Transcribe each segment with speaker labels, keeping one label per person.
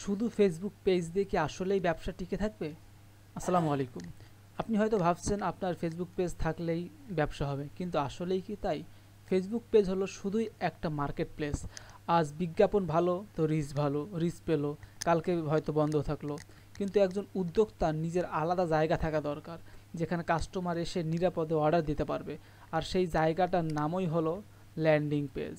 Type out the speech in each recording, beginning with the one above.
Speaker 1: শুধু Facebook page দিয়ে কি আসলেই ব্যবসা টিকে থাকবে? আসসালামু আলাইকুম। আপনি হয়তো ভাবছেন আপনার ফেসবুক পেজ থাকলেই ব্যবসা হবে, কিন্তু আসলেই কি তাই? ফেসবুক পেজ হলো শুধুই একটা মার্কেট প্লেস। আজ বিজ্ঞাপন ভালো তো রিচ ভালো, রিচ পেলো, কালকে হয়তো বন্ধ থাকলো। কিন্তু একজন উদ্যোক্তার নিজের আলাদা জায়গা থাকা দরকার, যেখানে কাস্টমার এসে নিরাপদে অর্ডার দিতে পারবে। আর সেই জায়গাটার নামই হলো ল্যান্ডিং পেজ,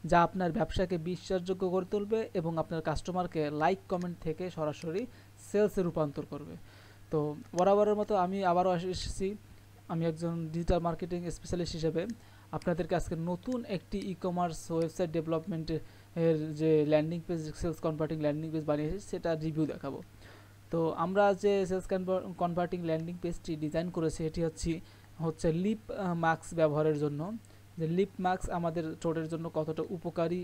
Speaker 1: যা আপনার ব্যবসাকে বিশ্বাসযোগ্য করে তুলবে এবং আপনার কাস্টমারকে লাইক কমেন্ট থেকে সরাসরি সেলসে রূপান্তর করবে। তো বরাবরের মতো আমি আবারও এসেছি। আমি একজন ডিজিটাল মার্কেটিং স্পেশালিস্ট হিসেবে আপনাদেরকে আজকে নতুন একটি ই কমার্স ওয়েবসাইট ডেভেলপমেন্টের যে landing page, sales converting landing page বানিয়েছি সেটা রিভিউ দেখাবো। তো আমরা যে সেলস কনভার্টিং ল্যান্ডিং পেজটি ডিজাইন করেছি এটি হচ্ছে লিপ মাস্ক ব্যবহারের জন্য। যে লিপ মাস্ক আমাদের ঠোঁটের জন্য কতটা উপকারী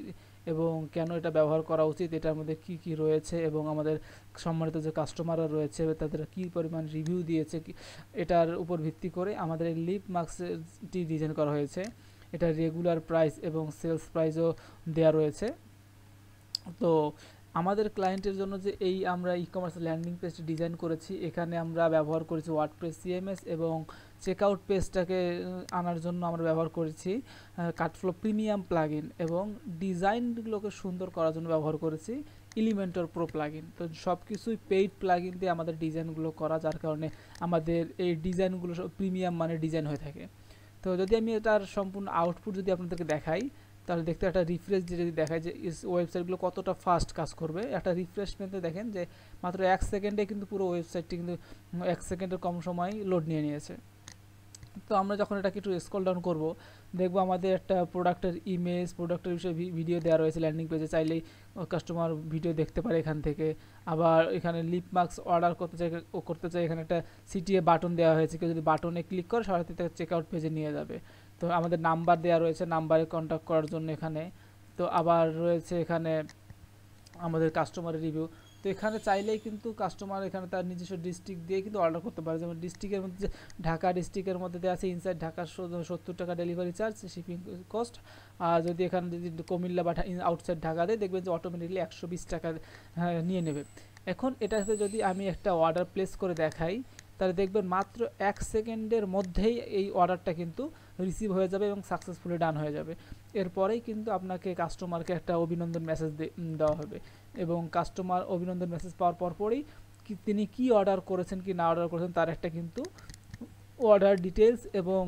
Speaker 1: এবং কেন এটা ব্যবহার করা উচিত, এটার মধ্যে কি কি রয়েছে এবং আমাদের সম্মানিত যে কাস্টমাররা রয়েছে তাদের কী পরিমাণ রিভিউ দিয়েছে, এটার উপর ভিত্তি করে আমাদের এই লিপ মাস্কটি ডিজাইন করা হয়েছে। এটা রেগুলার প্রাইস এবং সেলস প্রাইসও দেওয়া রয়েছে। তো আমাদের ক্লায়েন্টের জন্য যে এই আমরা ই কমার্স ল্যান্ডিং পেজটি ডিজাইন করেছি, এখানে আমরা ব্যবহার করেছি ওয়ার্ডপ্রেস সিএমএস এবং চেকআউট পেজটাকে আনার জন্য আমরা ব্যবহার করেছি কাটফ্লো প্রিমিয়াম প্লাগইন এবং ডিজাইনগুলোকে সুন্দর করার জন্য ব্যবহার করেছি এলিমেন্টর প্রো প্লাগইন। তো সব কিছুই পেইড প্লাগইন দিয়ে আমাদের ডিজাইনগুলো করা, যার কারণে আমাদের এই ডিজাইনগুলো সব প্রিমিয়াম মানের ডিজাইন হয়ে থাকে। তো যদি আমি এটার সম্পূর্ণ আউটপুট যদি আপনাদেরকে দেখাই, তাহলে দেখতে একটা রিফ্রেশ যদি দেখায় যে ওয়েবসাইটগুলো কতটা ফাস্ট কাজ করবে। একটা রিফ্রেশমেন্টে দেখেন যে মাত্র 1 সেকেন্ডে কিন্তু পুরো ওয়েবসাইটটি কিন্তু 1 সেকেন্ডের কম সময় লোড নিয়ে নিয়েছে। তো আমরা যখন এটাকে একটু স্ক্রল ডাউন করব, দেখবো আমাদের একটা প্রোডাক্টের ইমেজ, প্রোডাক্টের বিষয়ে ভিডিও দেওয়া রয়েছে ল্যান্ডিং পেজে। চাইলেই কাস্টমার ভিডিও দেখতে পারে এখান থেকে। আবার এখানে লিপ মাস্ক অর্ডার করতে চাই, এখানে একটা সিটিএ বাটন দেওয়া হয়েছে, কেউ যদি বাটনে ক্লিক করে সরাসরি তাকে চেকআউট পেজে নিয়ে যাবে। তো আমাদের নাম্বার দেওয়া রয়েছে, নাম্বারে কন্ট্যাক্ট করার জন্য এখানে। তো আবার রয়েছে এখানে আমাদের কাস্টমারের রিভিউ। তো এখানে চাইলেই কিন্তু কাস্টমার এখানে তার নিজস্ব ডিস্ট্রিক্ট দিয়ে কিন্তু অর্ডার করতে পারে। যেমন ডিস্ট্রিক্টের মধ্যে যে ঢাকা ডিস্ট্রিক্টের মধ্যে দেওয়া আছে ইনসাইড ঢাকা 70 টাকা ডেলিভারি চার্জ, শিপিং কস্ট। আর যদি এখানে যদি কুমিল্লা বা আউটসাইড ঢাকা দেয়, দেখবেন যে অটোমেটিকলি 120 টাকা নিয়ে নেবে। এখন এটাতে যদি আমি একটা অর্ডার প্লেস করে দেখাই, তাহলে দেখবেন মাত্র 1 সেকেন্ডের মধ্যেই এই অর্ডারটা কিন্তু রিসিভ হয়ে যাবে এবং সাকসেসফুলি ডান হয়ে যাবে। এরপরেই কিন্তু আপনাকে কাস্টমারকে একটা অভিনন্দন মেসেজ দেওয়া হবে এবং কাস্টমার অভিনন্দন মেসেজ পাওয়ার পরপরই তিনি কি অর্ডার করেছেন কি না অর্ডার করেছেন তার একটা কিন্তু অর্ডার ডিটেলস এবং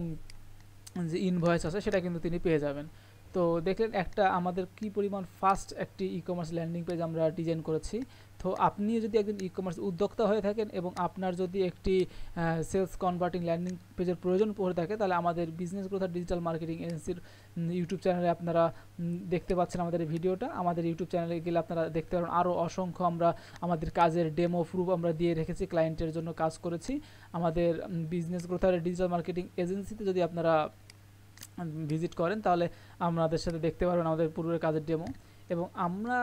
Speaker 1: যে ইনভয়েস আছে সেটা কিন্তু তিনি পেয়ে যাবেন। তো দেখলেন একটা আমাদের কি পরিমাণ ফাস্ট একটি ই কমার্স ল্যান্ডিং পেজ আমরা ডিজাইন করেছি। তো আপনি যদি একজন ই কমার্স উদ্যোক্তা হয়ে থাকেন এবং আপনার যদি একটি সেলস কনভার্টিং ল্যান্ডিং পেজের প্রয়োজন পড়ে থাকে, তাহলে আমাদের বিজনেস গ্রোথ আর ডিজিটাল মার্কেটিং এজেন্সির ইউটিউব চ্যানেলে আপনারা দেখতে পাচ্ছেন আমাদের এই ভিডিওটা। আমাদের ইউটিউব চ্যানেলে গেলে আপনারা দেখতে পারেন আরও অসংখ্য আমরা আমাদের কাজের ডেমো প্রুফ আমরা দিয়ে রেখেছি, ক্লায়েন্টের জন্য কাজ করেছি। আমাদের বিজনেস গ্রোথ আর ডিজিটাল মার্কেটিং এজেন্সিতে যদি আপনারা ভিজিট করেন, তাহলে আমাদের সাথে দেখতে পারবেন আমাদের পূর্বের কাজের ডেমো। এবং আমরা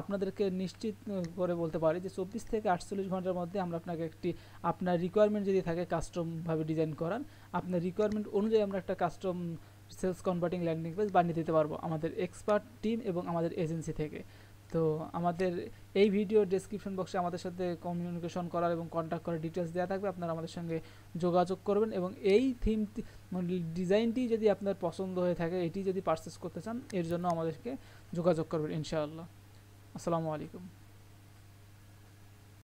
Speaker 1: আপনাদেরকে নিশ্চিত করে বলতে পারি যে 24 থেকে 48 ঘন্টার মধ্যে আমরা আপনাকে একটি আপনার রিকোয়ারমেন্ট যদি থাকে কাস্টমভাবে ডিজাইন করান, আপনার রিকোয়ারমেন্ট অনুযায়ী আমরা একটা custom sales converting landing page বানিয়ে দিতে পারবো আমাদের এক্সপার্ট টিম এবং আমাদের এজেন্সি থেকে। তো আমাদের এই ভিডিও ডেসক্রিপশন বক্সে আমাদের সাথে কমিউনিকেশন করার এবং কন্ট্যাক্ট করার ডিটেলস দেওয়া থাকবে, আপনারা আমাদের সঙ্গে যোগাযোগ করবেন। এবং এই থিমটি ডিজাইনটি যদি আপনার পছন্দ হয়ে থাকে, এটি যদি পারচেস করতে চান, এর জন্য আমাদেরকে যোগাযোগ করবেন ইনশাআল্লাহ। আসসালামু আলাইকুম।